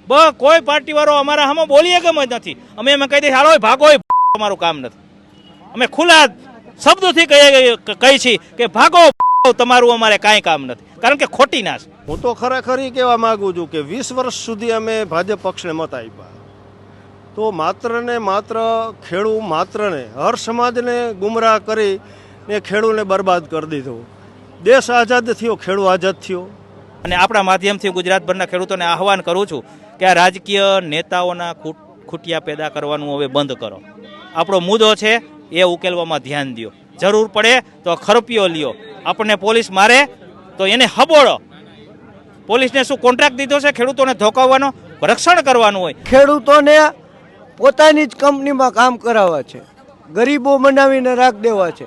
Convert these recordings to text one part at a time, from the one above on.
કોઈ પાર્ટીવાળો અમારા સામે બોલીએ ગમે જ નથી. અમે એમ કહી દઈએ હાલો ભાગો, અમારું કામ નથી. અમે ખુલ્લા શબ્દોથી કહી છીએ કે ભાગો, તમારું અમારે કાંઈ કામ નથી, કારણ કે ખોટી ના છે. હું તો ખરેખર એ કહેવા માંગુ છું કે 20 વર્ષ સુધી અમે ભાજપ પક્ષને મત આપ્યા, તો માત્ર ને માત્ર ખેડૂ માત્રને હર સમાજને ગુમરાહ કરી ને ખેડૂને બરબાદ કરી દીધો. દેશ આઝાદ થયો, ખેડૂ આઝાદ થયો. અને આપણા માધ્યમથી ગુજરાતભરના ખેડૂતોને આહવાન કરું છું કે આ રાજકીય નેતાઓના ખૂટિયા પેદા કરવાનું હવે બંધ કરો. આપણો મુદ્દો છે એ ઉકેલવામાં ધ્યાન દો. જરૂર પડે તો ખરપીઓ લ્યો. આપણને પોલીસ મારે તો એને હબોળો. પોલીસને શું કોન્ટ્રાક્ટ દીધો છે ખેડૂતોને ધોકાવવાનો? રક્ષણ કરવાનું હોય. ખેડૂતોને પોતાની જ કંપનીમાં કામ કરાવવા છે, ગરીબો બનાવીને રાખ દેવા છે,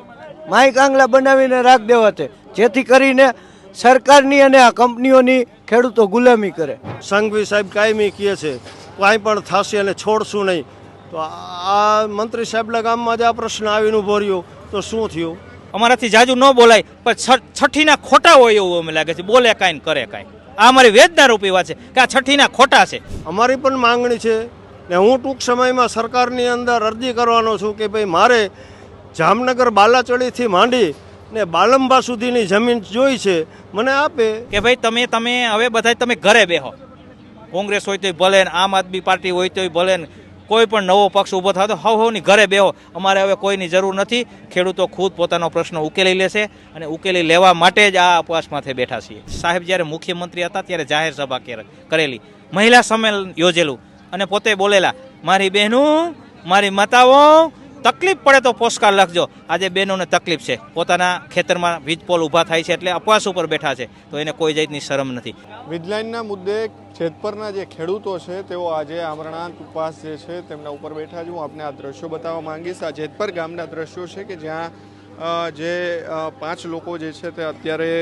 માય કાંગલા બનાવીને રાખ દેવા છે, જેથી કરીને સરકારની અને આ કંપનીઓની ખેડૂતો ગુલામી કરે. સંઘવી સાહેબ કાયમી કહે છે કાંઈ પણ થશે અને છોડશું નહીં. તો આ મંત્રી સાહેબના ગામમાં જ આ પ્રશ્ન આવીને ઉભો રહ્યો તો શું થયું? અમારાથી જાજુ ન બોલાય, પણ છઠ્ઠીના ખોટા હોય એવું અમને લાગે છે. બોલે કાંઈ ને કરે કાંઈ. આ અમારી વેદના રૂપી વાત છે કે આ છઠ્ઠીના ખોટા છે. અમારી પણ માંગણી છે ને હું ટૂંક સમયમાં સરકારની અંદર અરજી કરવાનો છું કે ભાઈ મારે જામનગર બાલાચડીથી માંડી ને બાલંબા સુધીની જમીન જોઈ છે, મને આપે. કે ભાઈ તમે હવે બધા તમે ઘરે બેહો. કોંગ્રેસ હોય તોય ભલે ને આમ આદમી પાર્ટી હોય તોય ભલે ને કોઈ પણ નવો પક્ષ ઊભો થાય તો હવની ઘરે બેહો. અમારે હવે કોઈની જરૂર નથી. ખેડૂતો ખુદ પોતાનો પ્રશ્ન ઉકેલી લેશે અને ઉકેલી લેવા માટે જ આ ઉપવાસમાંથી બેઠા છીએ. સાહેબ જ્યારે મુખ્યમંત્રી હતા ત્યારે જાહેર સભા કરેલી, મહિલા સંમેલન યોજેલું અને પોતે બોલેલા મારી બહેનું મારી માતાઓ તકલીફ પડે તો પોસ્ટકાર્ડ લખજો. આજે બહેનોને તકલીફ છે, પોતાના ખેતરમાં વીજપોલ ઊભા થાય છે એટલે ઉપવાસ ઉપર બેઠા છે, તો એને કોઈ જાતની શરમ નથી. વીજલાઇનના મુદ્દે જેતપરના જે ખેડૂતો છે તેઓ આજે આમરણાંત ઉપવાસ જે છે તેમના ઉપર બેઠા છે. હું આપને આ દ્રશ્યો બતાવવા માંગીશ. આ જેતપર ગામના દ્રશ્યો છે કે જ્યાં જે 5 લોકો જે છે તે અત્યારે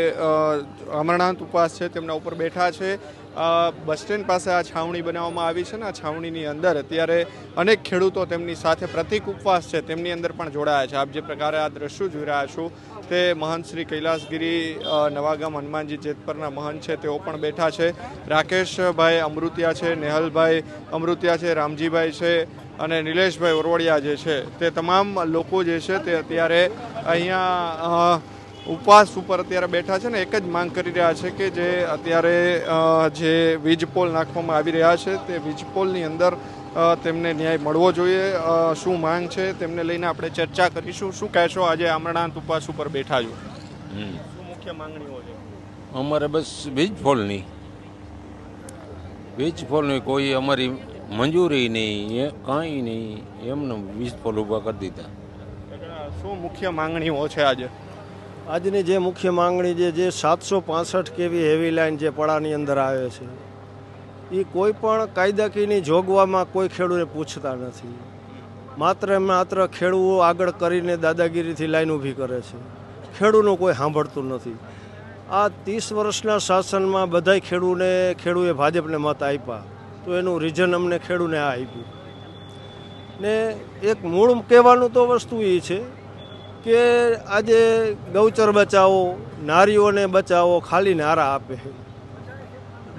આમરણાંત ઉપવાસ છે તેમના ઉપર બેઠા છે. બસ સ્ટેન્ડ પાસે આ છાવણી બનાવવામાં આવી છે ને આ છાવણીની અંદર અત્યારે અનેક ખેડૂતો તેમની સાથે પ્રતિક ઉપવાસ છે તેમની અંદર પણ જોડાયા છે. આપ જે પ્રકારે આ દ્રશ્યો જોઈ રહ્યા છો તે મહંત શ્રી કૈલાસગીરી નવાગામ હનુમાનજી જેતપરના મહંત છે તેઓ પણ બેઠા છે. રાકેશભાઈ અમૃતિયા છે, નેહલભાઈ અમૃતિયા છે, રામજીભાઈ છે અને નિલેશભાઈ ઓરવડિયા જે છે તે તમામ લોકો જે છે તે અત્યારે અહીંયા ઉપવાસ ઉપર અત્યારે બેઠા છે ને એક જ માંગ કરી રહ્યા છે કે જે અત્યારે જે વીજપોલ નાખવામાં આવી રહ્યા છે તે વીજપોલની અંદર તેમને ન્યાય મળવો જોઈએ. શું માંગ છે તેમને લઈને આપણે ચર્ચા કરીશું. શું કહેશો? આજે આમરણાંત ઉપવાસ ઉપર બેઠા છો, શું મુખ્ય માંગણીઓ છે? અમારે બસ વીજપોલની કોઈ અમારી મંજૂરી નહીં, કાંઈ નહીં, એમને વીજપોલ ઊભા કરી દીધા. શું મુખ્ય માંગણીઓ છે આજે? આજની જે મુખ્ય માંગણી જે 765 કેવી હેવી લાઇન જે પડાની અંદર આવે છે એ કોઈ પણ કાયદાકીયની જોગવામાં કોઈ ખેડૂને પૂછતા નથી. માત્ર ખેડૂતો આગળ કરીને દાદાગીરીથી લાઈન ઊભી કરે છે. ખેડૂતનું કોઈ સાંભળતું નથી. આ 30 વર્ષના શાસનમાં બધાય ખેડૂએ ભાજપને મત આપ્યા, તો એનું રીઝન અમને ખેડૂને આ આપ્યું. ને એક મૂળ કહેવાનું તો વસ્તુ એ છે કે આજે ગૌચર બચાવો, નારીઓને બચાવો, ખાલી નારા આપે.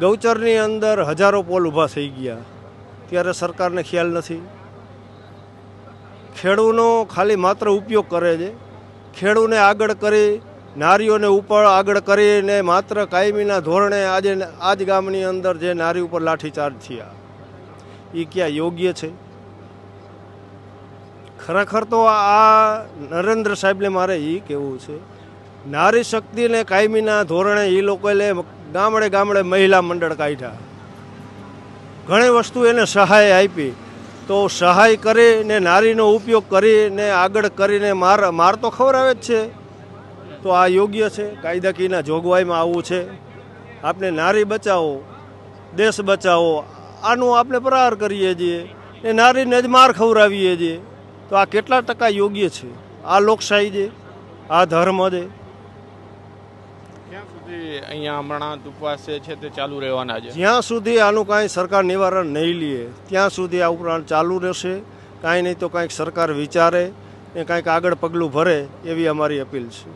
ગૌચરની અંદર હજારો પોલ ઊભા થઈ ગયા, ત્યારે સરકારને ખ્યાલ નથી. ખેડૂનો ખાલી માત્ર ઉપયોગ કરે છે. ખેડૂને આગળ કરી, નારીઓને ઉપર આગળ કરીને માત્ર કાયમીના ધોરણે આજે આ જ ગામની અંદર જે નારી ઉપર લાઠીચાર્જ થયા એ ક્યાં યોગ્ય છે? ખરેખર તો આ નરેન્દ્ર સાહેબને મારે એ કહેવું છે, નારી શક્તિને કાયમીના ધોરણે એ લોકોએ ગામડે મહિલા મંડળ કાઢ્યા, ઘણી વસ્તુ એને સહાય આપી, તો સહાય કરીને નારીનો ઉપયોગ કરીને આગળ કરીને માર તો ખવડાવે જ છે. તો આ યોગ્ય છે? કાયદાકીયના જોગવાઈમાં આવું છે? આપણે નારી બચાવો દેશ બચાવો આનું આપણે પ્રહાર કરીએ છીએ ને નારીને જ માર ખવડાવીએ છીએ, તો આ કેટલા ટકા યોગ્ય છે? આ લોકશાહી છે? આ ધર્મ છે? ક્યાં સુધી અહીંયા આમરણાંત ઉપવાસ છે તે ચાલુ રહેવાના છે? જ્યાં સુધી આનું કાંઈ સરકાર નિવારણ નહીં લે ત્યાં સુધી આ ઉપરાંત ચાલુ રહેશે. કાંઈ નહીં તો કાંઈક સરકાર વિચારે ને કાંઈક આગળ પગલું ભરે એવી અમારી અપીલ છે.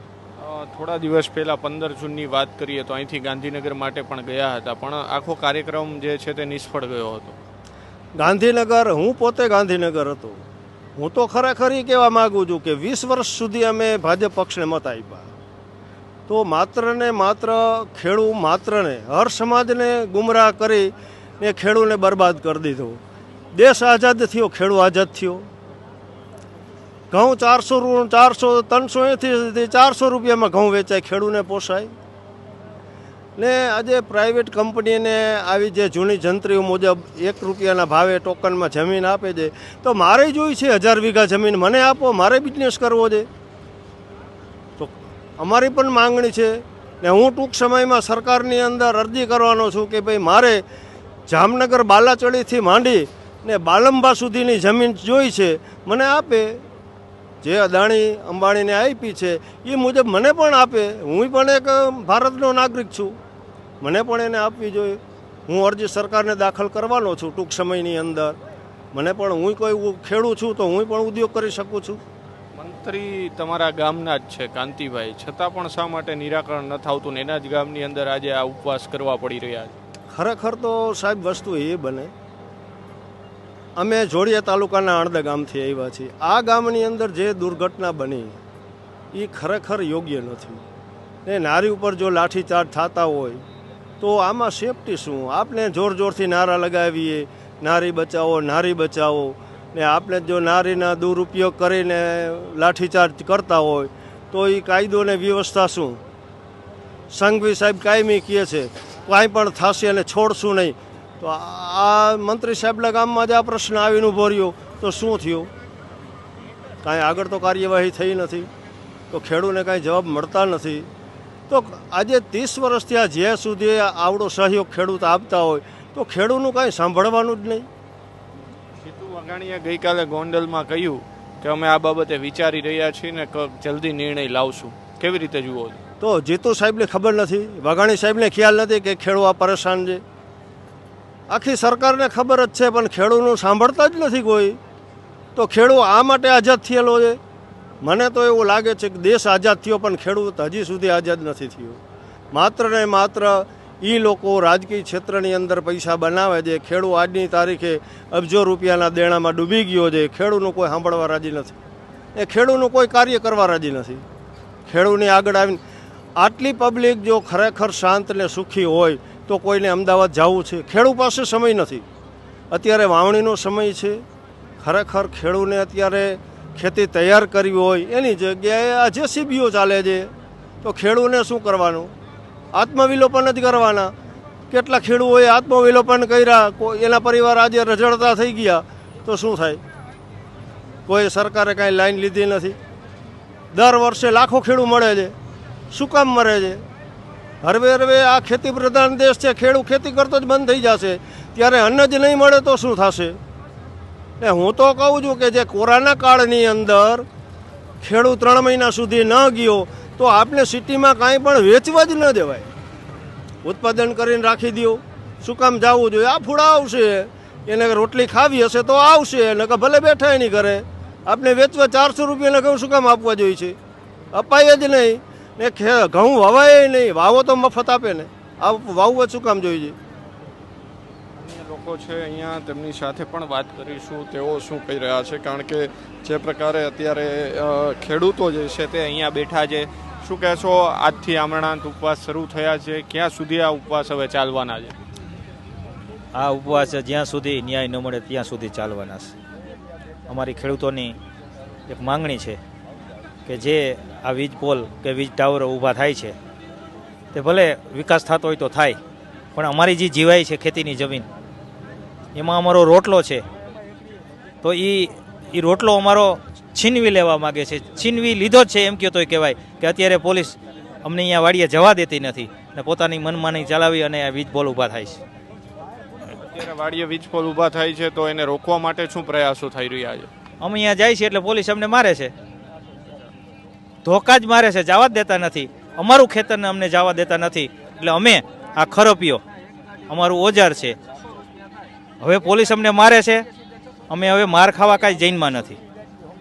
થોડા દિવસ પહેલાં 15 જૂનની વાત કરીએ તો અહીંથી ગાંધીનગર માટે પણ ગયા હતા, પણ આખો કાર્યક્રમ જે છે તે નિષ્ફળ ગયો હતો. ગાંધીનગર, હું પોતે ગાંધીનગર હતો. હું તો ખરેખર એ કહેવા માગું છું કે 20 વર્ષ સુધી અમે ભાજપ પક્ષને મત આપ્યા, તો માત્ર ને માત્ર ખેડૂત માત્રને હર સમાજને ગુમરાહ કરી ને ખેડૂને બરબાદ કરી દીધો. દેશ આઝાદ થયો, ખેડૂત આઝાદ થયો. ઘઉં 380થી 400 રૂપિયામાં ઘઉં વેચાય, ખેડૂને પોસાય ને. આજે પ્રાઇવેટ કંપનીને આવી જે જૂની જંત્રીઓ મુજબ 1 રૂપિયાના ભાવે ટોકનમાં જમીન આપે છે, તો મારે જોઈ છે 1000 વીઘા જમીન મને આપો, મારે બિઝનેસ કરવો છે. તો અમારી પણ માંગણી છે ને હું ટૂંક સમયમાં સરકારની અંદર અરજી કરવાનો છું કે ભાઈ મારે જામનગર બાલાચડીથી માંડી ને બાલંબા સુધીની જમીન જોઈ છે, મને આપે. જે અદાણી અંબાણીને આપી છે એ મુજબ મને પણ આપે. હું પણ એક ભારતનો નાગરિક છું, મને પણ એને આપવી જોઈએ. હું અરજી સરકારને દાખલ કરવાનો છું ટૂંક સમયની અંદર. મને પણ હું કોઈ ખેડૂત છું તો હું પણ ઉદ્યોગ કરી શકું છું. મંત્રી તમારા ગામના જ છે કાંતિભાઈ, છતાં પણ શા માટે નિરાકરણ ન થતું ને એના જ ગામની અંદર આજે આ ઉપવાસ કરવા પડી રહ્યા છે? ખરેખર તો સાહેબ વસ્તુ એ બને, અમે જોડિયા તાલુકાના અણદા ગામથી આવ્યા છીએ. આ ગામની અંદર જે દુર્ઘટના બની એ ખરેખર યોગ્ય નથી ને. નારી ઉપર જો લાઠીચાર્જ થતા હોય તો આમાં સેફટી શું? આપણે જોર જોરથી નારા લગાવીએ નારી બચાવો, નારી બચાવો, ને આપણે જો નારીના દુરુપયોગ કરીને લાઠીચાર્જ કરતા હોય તો એ કાયદો ને વ્યવસ્થા શું? સંઘવી સાહેબ કાયમી કહે છે કાંઈ પણ થશે અને છોડશું નહીં. તો આ મંત્રી સાહેબના ગામમાં જ આ પ્રશ્ન આવીને ઊભો રહ્યો તો શું થયું? કાંઈ આગળ તો કાર્યવાહી થઈ નથી, તો ખેડૂતને કાંઈ જવાબ મળતા નથી. તો આજે 30 વર્ષથી આ જ્યાં સુધી આવડો સહયોગ ખેડૂત આપતા હોય તો ખેડૂતનું કાંઈ સાંભળવાનું જ નહીં. જીતુ વાઘાણીએ ગઈકાલે ગોંડલમાં કહ્યું કે અમે આ બાબતે વિચારી રહ્યા છીએ ને જલ્દી નિર્ણય લાવશું. કેવી રીતે જુઓ છો? તો જીતુ સાહેબને ખબર નથી, વાઘાણી સાહેબને ખ્યાલ નથી કે ખેડૂત આ પરેશાન છે? આખી સરકારને ખબર જ છે પણ ખેડૂતનું સાંભળતા જ નથી કોઈ. તો ખેડૂત આ માટે આઝાદ થયેલો છે? મને તો એવું લાગે છે કે દેશ આઝાદ થયો પણ ખેડૂત હજી સુધી આઝાદ નથી થયો. માત્ર ને માત્ર એ લોકો રાજકીય ક્ષેત્રની અંદર પૈસા બનાવે છે. ખેડૂત આજની તારીખે અબજો રૂપિયાના દેણામાં ડૂબી ગયો છે. ખેડૂતનું કોઈ સાંભળવા રાજી નથી, એ ખેડૂતનું કોઈ કાર્ય કરવા રાજી નથી. ખેડૂતની આગળ આવીને આટલી પબ્લિક જો ખરેખર શાંત ને સુખી હોય તો કોઈને અમદાવાદ જવું છે? ખેડૂત પાસે સમય નથી. અત્યારે વાવણીનો સમય છે. ખરેખર ખેડૂતને અત્યારે ખેતી તૈયાર કરવી હોય એની જગ્યાએ આ જેસીબીઓ ચાલે છે. તો ખેડૂતને શું કરવાનું? આત્મવિલોપન જ કરવાના. કેટલા ખેડૂતોએ આત્મવિલોપન કર્યા, એના પરિવાર આજે રઝળતા થઈ ગયા, તો શું થાય? કોઈ સરકારે કાંઈ લાઈન લીધી નથી. દર વર્ષે લાખો ખેડૂત મળે છે, શું કામ મરે છે? હરવે આ ખેતી પ્રધાન દેશ છે, ખેડૂત ખેતી કરતો જ બંધ થઈ જશે ત્યારે અન્ન જ નહીં મળે તો શું થશે? ને હું તો કહું છું કે જે કોરોના કાળની અંદર ખેડૂત 3 મહિના સુધી ન ગયો તો આપણે સિટીમાં કાંઈ પણ વેચવા જ ન દેવાય. ઉત્પાદન કરીને રાખી દો. શું કામ જવું જોઈએ? આ ફૂડા આવશે, એને રોટલી ખાવી હશે તો આવશે, ને કે ભલે બેઠા એની ઘરે. આપણે વેચવા 400 રૂપિયાના ઘઉં શું કામ આપવા જોઈએ છે? અપાય જ નહીં. ને ઘઉં વવાય નહીં, વાવો તો મફત આપે ને, આ વાવવા શું કામ જોઈએ? અન્ય લોકો છે અહીંયા, તેમની સાથે પણ વાત કરીશું તેઓ શું કહી રહ્યા છે, કારણ કે જે પ્રકારે અત્યારે ખેડૂતો જે છે તે અહીંયા બેઠા છે. શું કહેશો? આજથી આમરણાંત ઉપવાસ શરૂ થયા છે, ક્યાં સુધી આ ઉપવાસ હવે ચાલવાના છે? આ ઉપવાસ જ્યાં સુધી ન્યાય ન મળે ત્યાં સુધી ચાલવાના છે. અમારી ખેડૂતોની એક માંગણી છે કે જે આ વીજ પોલ કે વીજ ટાવરો ઊભા થાય છે તે ભલે વિકાસ થતો હોય તો થાય, પણ અમારી જે જીવાય છે ખેતીની જમીન, એમાં અમારો રોટલો છે, તો એ રોટલો અમારો છીનવી લેવા માગે છે. છીનવી લીધો જ છે એમ કહો તોય કહેવાય કે અત્યારે પોલીસ અમને અહીંયા વાડીએ જવા દેતી નથી ને પોતાની મનમાની ચલાવી અને આ વીજ પોલ ઊભા થાય છે. અત્યારે વાડીએ વીજ પોલ ઊભા થાય છે તો એને રોકવા માટે શું પ્રયાસો થઈ રહ્યા છે? અમે અહીંયા જાય છે એટલે પોલીસ અમને મારે છે, ધોકા જ મારે છે, જવા જ દેતા નથી. અમારું ખેતરને અમને જવા દેતા નથી. એટલે અમે આ ખરપિયો અમારું ઓજાર છે. હવે પોલીસ અમને મારે છે, અમે હવે માર ખાવા કાંઈ જૈનમાં નથી.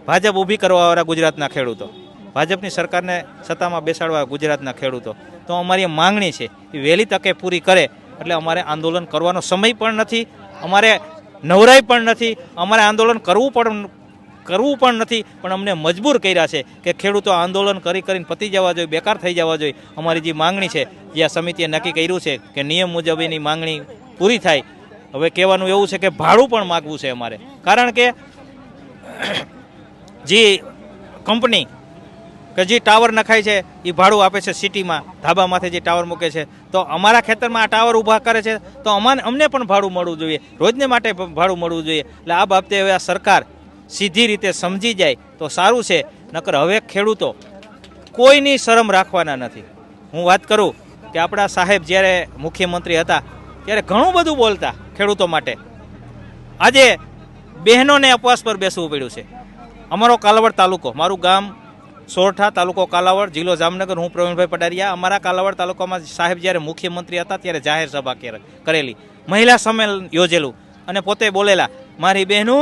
ભાજપ ઊભી કરવાવાળા ગુજરાતના ખેડૂતો. ભાજપની સરકારને સત્તામાં બેસાડવા ગુજરાતના ખેડૂતો. તો અમારી માંગણી છે એ વહેલી તકે પૂરી કરે, એટલે અમારે આંદોલન કરવાનો સમય પણ નથી, અમારે નવરાઈ પણ નથી, અમારે આંદોલન કરવું પણ નથી, પણ અમને મજબૂર કર્યા છે કે ખેડૂતો આંદોલન કરીને પતી જવા જોઈએ, બેકાર થઈ જવા જોઈએ. અમારી જે માંગણી છે, જે આ સમિતિએ નક્કી કર્યું છે કે નિયમ મુજબ એની માંગણી પૂરી થાય. હવે કહેવાનું એવું છે કે ભાડું પણ માગવું છે અમારે, કારણ કે જે કંપની કે જે ટાવર નખાય છે એ ભાડું આપે છે સિટીમાં, ધાબામાંથી જે ટાવર મૂકે છે, તો અમારા ખેતરમાં આ ટાવર ઊભા કરે છે તો અમને પણ ભાડું મળવું જોઈએ, રોજને માટે ભાડું મળવું જોઈએ. એટલે આ બાબતે હવે આ સરકાર સીધી રીતે સમજી જાય તો સારું છે, નકર હવે ખેડૂતો કોઈની શરમ રાખવાના નથી. હું વાત કરું કે આપણા સાહેબ જ્યારે મુખ્યમંત્રી હતા ત્યારે ઘણું બધું બોલતા ખેડૂતો માટે. આજે બહેનોને ઉપવાસ પર બેસવું પડ્યું છે. અમારો કાલાવડ તાલુકો, મારું ગામ સોરઠા, તાલુકો કાલાવડ, જિલ્લો જામનગર, હું પ્રવીણભાઈ પડારિયા. અમારા કાલાવડ તાલુકામાં સાહેબ જ્યારે મુખ્યમંત્રી હતા ત્યારે જાહેર સભા કરેલી, મહિલા સંમેલન યોજેલું, અને પોતે બોલેલા, મારી બહેનો,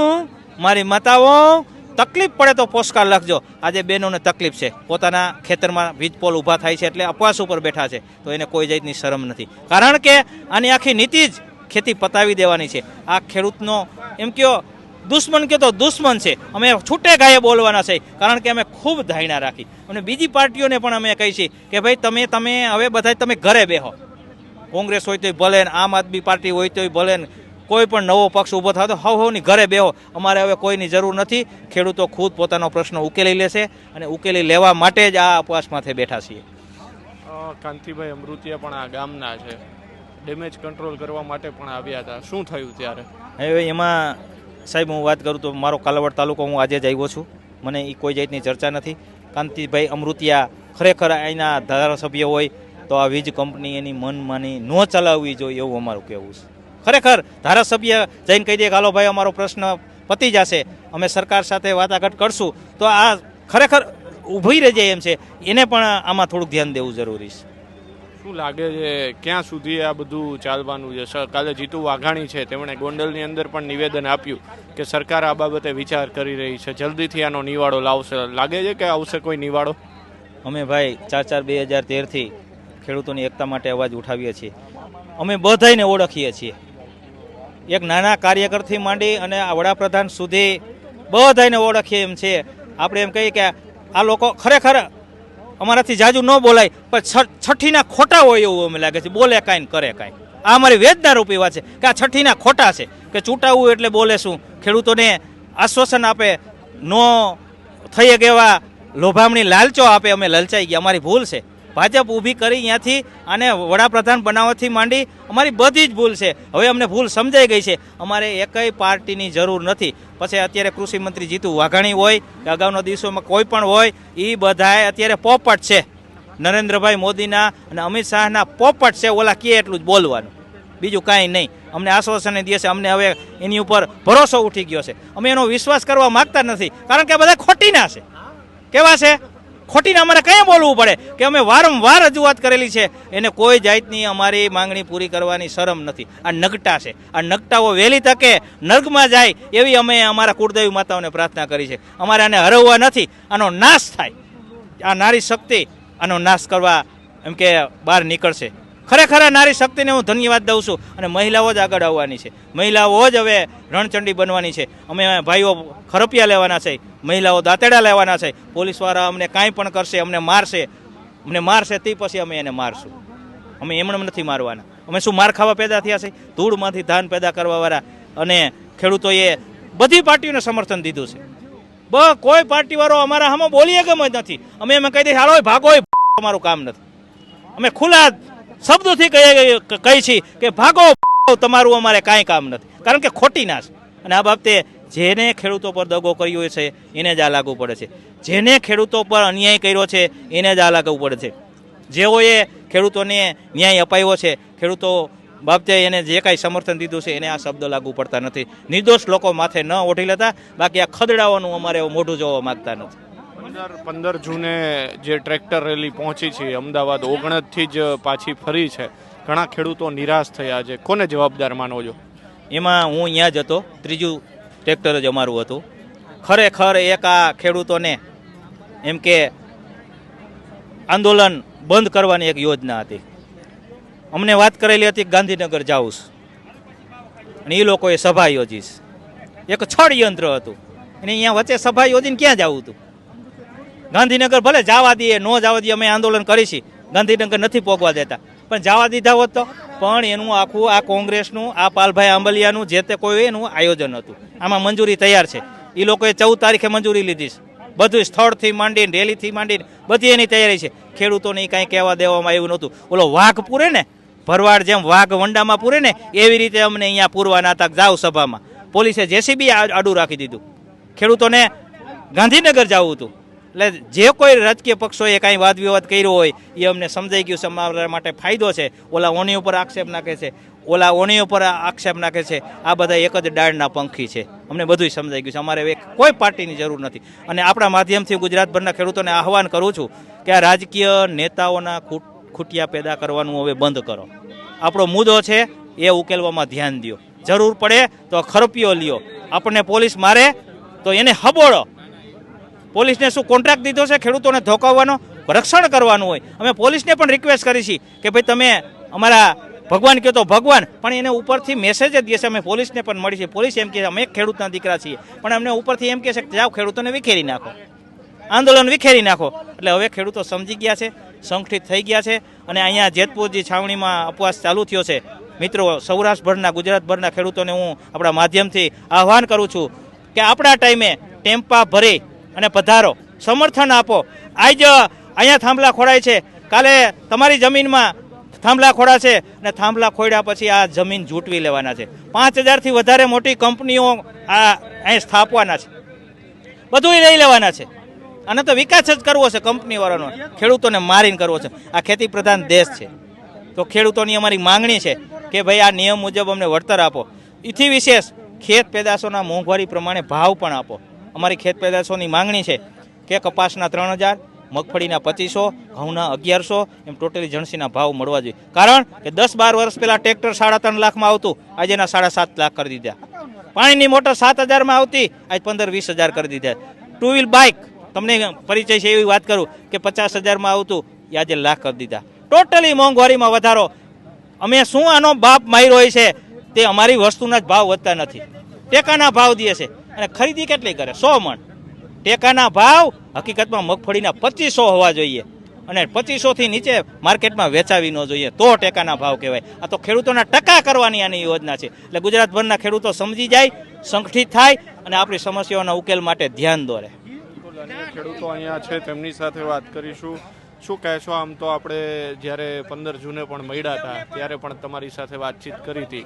મારી માતાઓ, તકલીફ પડે તો પોસ્ટકાર લખજો. આજે બહેનોને તકલીફ છે, પોતાના ખેતરમાં વીજપોલ ઊભા થાય છે એટલે અપવાસ ઉપર બેઠા છે, તો એને કોઈ જાતની શરમ નથી. કારણ કે આની આખી નીતિ જ ખેતી પતાવી દેવાની છે. આ ખેડૂતનો એમ કયો દુશ્મન કે તો દુશ્મન છે. અમે છૂટે ગાયે બોલવાના છે, કારણ કે અમે ખૂબ ધારણા રાખી. અને બીજી પાર્ટીઓને પણ અમે કહી છીએ કે ભાઈ તમે હવે બધા તમે ઘરે બેહો. કોંગ્રેસ હોય તોય ભલે, આમ આદમી પાર્ટી હોય તોય ભલે, કોઈ પણ નવો પક્ષ ઊભો થાય તો હવની ઘરે બેહો. અમારે હવે કોઈની જરૂર નથી. ખેડૂતો ખુદ પોતાનો પ્રશ્ન ઉકેલી લેશે, અને ઉકેલી લેવા માટે જ આ ઉપવાસમાંથી બેઠા છીએ. કાંતિભાઈ અમૃતિયા પણ આ ગામના છે, ડેમેજ કંટ્રોલ કરવા માટે પણ આવ્યા હતા, શું થયું ત્યારે? હવે એમાં સાહેબ હું વાત કરું તો મારો કાલાવડ તાલુકો હું આજે જ આવ્યો છું, મને એ કોઈ જાતની ચર્ચા નથી. કાંતિભાઈ અમૃતિયા ખરેખર અહીંના ધારાસભ્ય હોય તો આ વીજ કંપની એની મનમાની ન ચલાવવી જોઈએ એવું અમારું કહેવું છે. ખરેખર ધારાસભ્ય જઈને કહી દે કે હાલો ભાઈ અમારો પ્રશ્ન પતી જશે, અમે સરકાર સાથે વાટાઘાટ કરશું, તો આ ખરેખર ઊભી રહી જાય એમ છે. એને પણ આમાં થોડુંક ધ્યાન દેવું જરૂરી છે. શું લાગે છે ક્યાં સુધી આ બધું ચાલવાનું છે? કાલે જીતુ વાઘાણી છે, તેમણે ગોંડલની અંદર પણ નિવેદન આપ્યું કે સરકાર આ બાબતે વિચાર કરી રહી છે, જલ્દીથી આનો નિવાડો લાવશે. લાગે છે કે આવશે કોઈ નિવાડો? અમે ભાઈ 4/4/2013થી ખેડૂતોની એકતા માટે અવાજ ઉઠાવીએ છીએ. અમે બધાને ઓળખીએ છીએ, એક નાના કાર્યકરથી માંડી અને આ વડાપ્રધાન સુધી બધાને ઓળખીએ એમ છે. આપણે એમ કહીએ કે આ લોકો ખરેખર અમારાથી જાજુ ન બોલાય, પણ છઠ્ઠીના ખોટા હોય એવું અમે લાગે છે. બોલે કાંઈ ને કરે કાંઈ. આ અમારી વેદના રૂપી વાત છે કે આ છઠ્ઠીના ખોટા છે, કે ચૂંટાવવું એટલે બોલે શું, ખેડૂતોને આશ્વાસન આપે, નો થઈ ગયેવા લોભામણી લાલચો આપે. અમે લલચાઈ ગયા, અમારી ભૂલ છે. ભાજપ ઊભી કરી ત્યાંથી આને વડાપ્રધાન બનાવવાથી માંડી અમારી બધી જ ભૂલ છે. હવે અમને ભૂલ સમજાઈ ગઈ છે. અમારે એકય પાર્ટીની જરૂર નથી. પછી અત્યારે કૃષિ મંત્રી જીતુ વાઘાણી હોય કે અગાઉના દિવસોમાં કોઈ પણ હોય, એ બધાએ અત્યારે પોપટ છે, નરેન્દ્રભાઈ મોદીના અને અમિત શાહના પોપટ છે. ઓલા કે એટલું જ બોલવાનું, બીજું કાંઈ નહીં. અમને આશ્વાસન દે છે, અમને હવે એની ઉપર ભરોસો ઉઠી ગયો છે. અમે એનો વિશ્વાસ કરવા માગતા નથી, કારણ કે બધા ખોટીના છે. કેવા છે? ખોટીને અમારે કંઈ બોલવું પડે કે અમે વારંવાર રજૂઆત કરેલી છે, એને કોઈ જાતની અમારી માંગણી પૂરી કરવાની શરમ નથી. આ નગટા છે, આ નગટાઓ વહેલી તકે નર્કમાં જાય એવી અમે અમારા કુળદેવી માતાઓને પ્રાર્થના કરી છે. અમારે આને હરવવા નથી, આનો નાશ થાય. આ નારી શક્તિ આનો નાશ કરવા એમ કે બહાર નીકળશે. ખરેખર આ નારી શક્તિને હું ધન્યવાદ દઉં છું. અને મહિલાઓ જ આગળ આવવાની છે, મહિલાઓ જ હવે રણચંડી બનવાની છે. અમે ભાઈઓ ખરપિયા લેવાના છે, મહિલાઓ દાંતેડા લેવાના છે. પોલીસવાળા અમને કાંઈ પણ કરશે, અમને મારશે તે પછી અમે એને મારશું. અમે એમણે નથી મારવાના. અમે શું માર ખાવા પેદા થયા છે? ધૂળમાંથી ધાન પેદા કરવાવાળા. અને ખેડૂતોએ બધી પાર્ટીઓને સમર્થન દીધું છે. કોઈ પાર્ટીવાળો અમારા હામાં બોલીએ ગમ જ નથી. અમે એમ કહી દઈએ હાલો ભાગો, અમારું કામ નથી. અમે ખુલ્લા શબ્દોથી કહી છીએ કે ભાગો, તમારું અમારે કાંઈ કામ નથી, કારણ કે ખોટી ના છે. અને આ બાબતે જેને ખેડૂતો પર દગો કર્યો છે એને જ આ લાગુ પડે છે, જેને ખેડૂતો પર અન્યાય કર્યો છે એને જ આ લાગુ પડે છે. જેઓએ ખેડૂતોને ન્યાય અપાયો છે, ખેડૂતો બાબતે એને જે કાંઈ સમર્થન દીધું છે એને આ શબ્દ લાગુ પડતા નથી. નિર્દોષ લોકો માથે ન ઓઢી લેતા, બાકી આ ખદડાઓનું અમારે મોઢું જોવા માગતા નથી. 15 જૂને જે ટ્રેક્ટર રેલી પહોંચી છે અમદાવાદ, ઓગણથી જ પાછી ફરી છે. ઘણા ખેડૂતો નિરાશ થયા છે, કોને જવાબદાર માનો છો? એમાં હું અહીંયા જ હતો, ત્રીજું ટ્રેક્ટર જ અમારું હતું. ખરેખર એક આ ખેડૂતોને એમ કે આંદોલન બંધ કરવાની એક યોજના હતી. અમને વાત કરેલી હતી કે ગાંધીનગર જાઉં અને એ લોકોએ સભા યોજી. એક ષડયંત્ર હતું અને અહીંયા વચ્ચે સભા યોજીને ક્યાં જવું હતું? ગાંધીનગર ભલે જવા દઈએ ન જવા દઈએ, અમે આંદોલન કરીશી, ગાંધીનગર નથી પોગવા દેતા, પણ જવા દીધા હોત તો. પણ એનું આખું આ કોંગ્રેસનું, આ પાલભાઈ આંબલિયાનું જે તે કોઈ એનું આયોજન હતું. આમાં મંજૂરી તૈયાર છે. એ લોકોએ 14 તારીખે મંજૂરી લીધી છે. બધું સ્થળથી માંડીને રેલીથી માંડીને બધી એની તૈયારી છે. ખેડૂતોને કાંઈ કહેવા દેવામાં આવ્યું નહોતું. ઓલો વાઘ પૂરે ને, ભરવાડ જેમ વાઘ વંડામાં પૂરે ને, એવી રીતે અમને અહીંયા પૂરવાના હતા. જાવ સભામાં, પોલીસે જેસીબી આડું રાખી દીધું. ખેડૂતોને ગાંધીનગર જવું હતું. એટલે જે કોઈ રાજકીય પક્ષોએ કાંઈ વાદ વિવાદ કર્યો હોય એ અમને સમજાઈ ગયું છે. અમારા માટે ફાયદો છે. ઓલા ઓની ઉપર આક્ષેપ નાખે છે, ઓલા ઓની ઉપર આક્ષેપ નાખે છે. આ બધા એક જ ડાળના પંખી છે. અમને બધું સમજાઈ ગયું છે. અમારે કોઈ પાર્ટીની જરૂર નથી. અને આપણા માધ્યમથી ગુજરાતભરના ખેડૂતોને આહવાન કરું છું કે આ રાજકીય નેતાઓના ખૂટિયા પેદા કરવાનું હવે બંધ કરો. આપણો મુદ્દો છે એ ઉકેલવામાં ધ્યાન દો. જરૂર પડે તો ખરપિયો લ્યો. આપણને પોલીસ મારે તો એને હબોળો. પોલીસને શું કોન્ટ્રાક્ટ દીધો છે ખેડૂતોને ધોકાવવાનો? રક્ષણ કરવાનું હોય. અમે પોલીસને પણ રિક્વેસ્ટ કરી છે કે ભાઈ તમે અમારા ભગવાન કહો તો ભગવાન, પણ એને ઉપરથી મેસેજ જ દે છે. અમે પોલીસને પણ મળી છે. પોલીસ એમ કહે અમે ખેડૂતના દીકરા છીએ, પણ અમને ઉપરથી એમ કહે છે કે જાઓ ખેડૂતોને વિખેરી નાખો, આંદોલન વિખેરી નાખો. એટલે હવે ખેડૂતો સમજી ગયા છે, સંગઠિત થઈ ગયા છે. અને અહીંયા જેતપુરજી છાવણીમાં ઉપવાસ ચાલુ થયો છે. મિત્રો, સૌરાષ્ટ્રભરના, ગુજરાતભરના ખેડૂતોને હું આપણા માધ્યમથી આહવાન કરું છું કે આપણા ટાઈમે ટેમ્પા ભરી અને પધારો, સમર્થન આપો. આજ અહીંયા થાંભલા ખોડાય છે, કાલે તમારી જમીનમાં થાંભલા ખોડાશે અને થાંભલા ખોડ્યા પછી આ જમીન ઝૂંટવી લેવાના છે. 5000થી વધારે મોટી કંપનીઓ આ અહીં સ્થાપવાના છે, બધું લઈ લેવાના છે. અને તો વિકાસ જ કરવો છે કંપનીવાળાનો, ખેડૂતોને મારીને કરવો છે. આ ખેતી પ્રધાન દેશ છે, તો ખેડૂતોની અમારી માંગણી છે કે ભાઈ આ નિયમ મુજબ અમને વળતર આપો. એથી વિશેષ ખેત પેદાશોના મોંઘવારી પ્રમાણે ભાવ પણ આપો. અમારી ખેત પેદાશોની માંગણી છે કે કપાસના 3000, મગફળીના 2500, ઘઉંના 1100, એમ ટોટલી જણસીના ભાવ મળવા જોઈએ. કારણ કે 10-12 વર્ષ પહેલાં ટ્રેક્ટર 3.5 લાખમાં આવતું, આજે એના 7.5 લાખ કરી દીધા. પાણીની મોટર 7000માં આવતી, આજ 15-20 હજાર કરી દીધા. 2 વ્હીલ બાઇક, તમને પરિચય છે એવી વાત કરું કે 50,000માં આવતું, એ આજે લાખ કરી દીધા. ટોટલી મોંઘવારીમાં વધારો. અમે શું આનો બાપ માર્યો હોય છે? તે અમારી વસ્તુના જ ભાવ વધતા નથી, ટેકાના ભાવ દે છે. અને ખરીદી કેટલી કરે? 100 મણ. ટેકાના ભાવ હકીકતમાં મગફળીના 2500 હોવા જોઈએ અને 2500થી નીચે માર્કેટમાં વેચાવી ન જોઈએ, તો ટેકાના ભાવ કહેવાય. આ તો ખેડૂતોના ટકા કરવાની આની યોજના છે. એટલે ગુજરાતભરના ખેડૂતો સમજી જાય, સંગઠિત થાય અને આપણી સમસ્યાઓના ઉકેલ માટે ધ્યાન દોરે. ખેડૂતો અહીંયા છે, તેમની સાથે વાત કરીશું. શું કહેશો? આમ તો આપણે જ્યારે 15 જૂને પણ મળ્યા હતા ત્યારે પણ તમારી સાથે વાતચીત કરી હતી.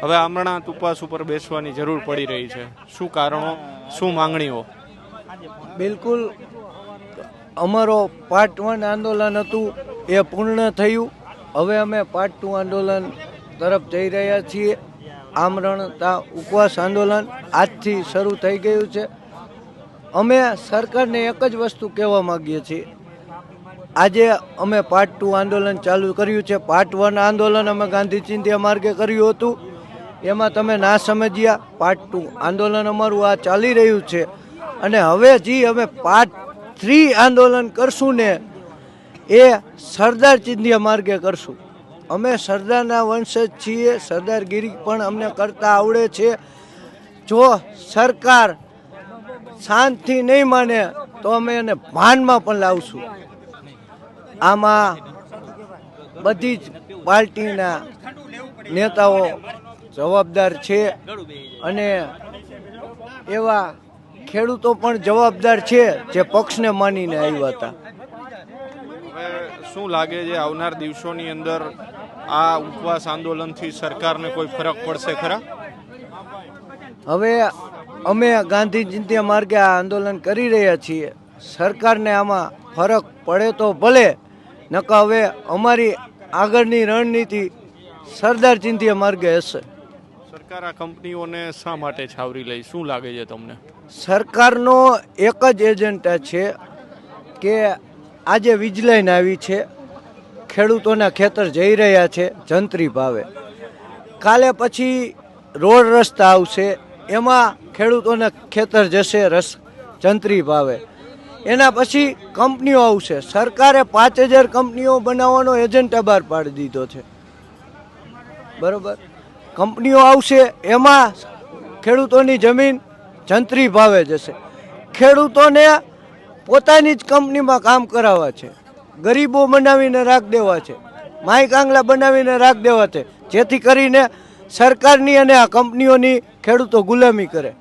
હવે આમરણાંત ઉપવાસ ઉપર બેસવાની જરૂર પડી રહી છે. શું કારણો, શું માંગણીઓ? બિલકુલ, અમારો પાર્ટ 1 આંદોલન હતું એ પૂર્ણ થયું. હવે અમે પાર્ટ 2 આંદોલન તરફ જઈ રહ્યા છીએ. આમરણતા ઉપવાસ આંદોલન આજથી શરૂ થઈ ગયું છે. અમે સરકારને એક જ વસ્તુ કહેવા માગીએ છીએ. આજે અમે પાર્ટ 2 આંદોલન ચાલુ કર્યું છે. પાર્ટ 1 આંદોલન અમે ગાંધી ચિંધ્યા માર્ગે કર્યું હતું, એમાં તમે ના સમજ્યા. પાર્ટ 2 આંદોલન અમારું આ ચાલી રહ્યું છે. અને હવે જે અમે પાર્ટ 3 આંદોલન કરશું ને, એ સરદાર ચિંધ્યા માર્ગે કરશું. અમે સરદારના વંશજ છીએ, સરદારગીરી પણ અમને કરતા આવડે છે. જો સરકાર શાંતિ નહીં માને તો અમે એને ભાનમાં પણ લાવશું. આમાં બધી જ પાર્ટીના નેતાઓ જવાબદાર છે અને એવા ખેડૂતો પણ જવાબદાર છે જે પક્ષને માનીને આવ્યા હતા. હવે શું લાગે છે આવનાર દિવસોની અંદર આ ઉપવાસ આંદોલનથી સરકારને કોઈ ફરક પડશે ખરા? હવે અમે ગાંધી ચિંધ્યા માર્ગે આ આંદોલન કરી રહ્યા છીએ. સરકારને આમાં ફરક પડે તો ભલે, નકા હવે અમારી આગળની રણનીતિ સરદાર ચિંધ્યા માર્ગે હશે. સરકાર આ કંપનીઓને શા માટે છાવરી લે? શું લાગે છે તમને? સરકારનો એક જ એજન્ડા છે કે આજે વીજ લાઈન આવી છે, ખેડૂતોના ખેતર જઈ રહ્યા છે જંત્રી ભાવે. કાલે પછી રોડ રસ્તા આવશે, એમાં ખેડૂતોના ખેતર જશે જંત્રી ભાવે. એના પછી કંપનીઓ આવશે. સરકારે 5000 કંપનીઓ બનાવવાનો એજન્ડા બહાર પાડી દીધો છે. બરોબર, કંપનીઓ આવશે એમાં ખેડૂતોની જમીન જંત્રી ભાવે જશે. ખેડૂતોને પોતાની જ કંપનીમાં કામ કરાવવા છે, ગરીબો બનાવીને રાખ દેવા છે, માય કાંગલા બનાવીને રાખ દેવા છે, જેથી કરીને સરકારની અને આ કંપનીઓની ખેડૂતો ગુલામી કરે.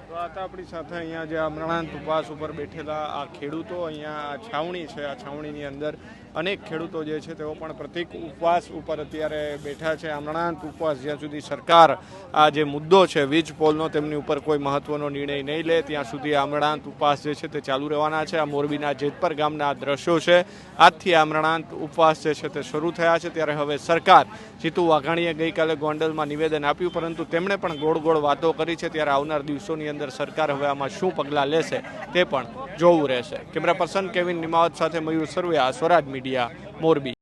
તો આ હતા આપણી સાથે અહીંયા જે અમરનાથ ઉપવાસ ઉપર બેઠેલા આ ખેડૂતો. અહીંયા આ છાવણી છે, આ છાવણીની અંદર અનેક ખેડૂતો જે છે તેઓ પણ પ્રતિક ઉપવાસ ઉપર અત્યારે બેઠા છે. અમરનાથ ઉપવાસ જ્યાં સુધી સરકાર આ જે મુદ્દો છે વીજ પોલનો તેમની ઉપર કોઈ મહત્વનો નિર્ણય નહીં લે ત્યાં સુધી અમરનાથ ઉપવાસ જે છે તે ચાલુ રહેવાના છે. આ મોરબીના જેતપર ગામના દ્રશ્યો છે. આજથી અમરનાથ ઉપવાસ જે છે તે શરૂ થયા છે. ત્યારે હવે સરકાર, જીતુ વાઘાણીએ ગઈકાલે ગોંડલમાં નિવેદન આપ્યું, પરંતુ તેમણે પણ ગોળ ગોળ વાતો કરી છે. ત્યારે આવનાર દિવસોની અંદર સરકાર હવે આમાં શું પગલાં લેશે તે પણ જોવું રહેશે. કેમેરા પર્સન કેવિન નિમાવત સાથે મયુર સરવૈયા, સ્વરાજ મીડિયા, મોરબી.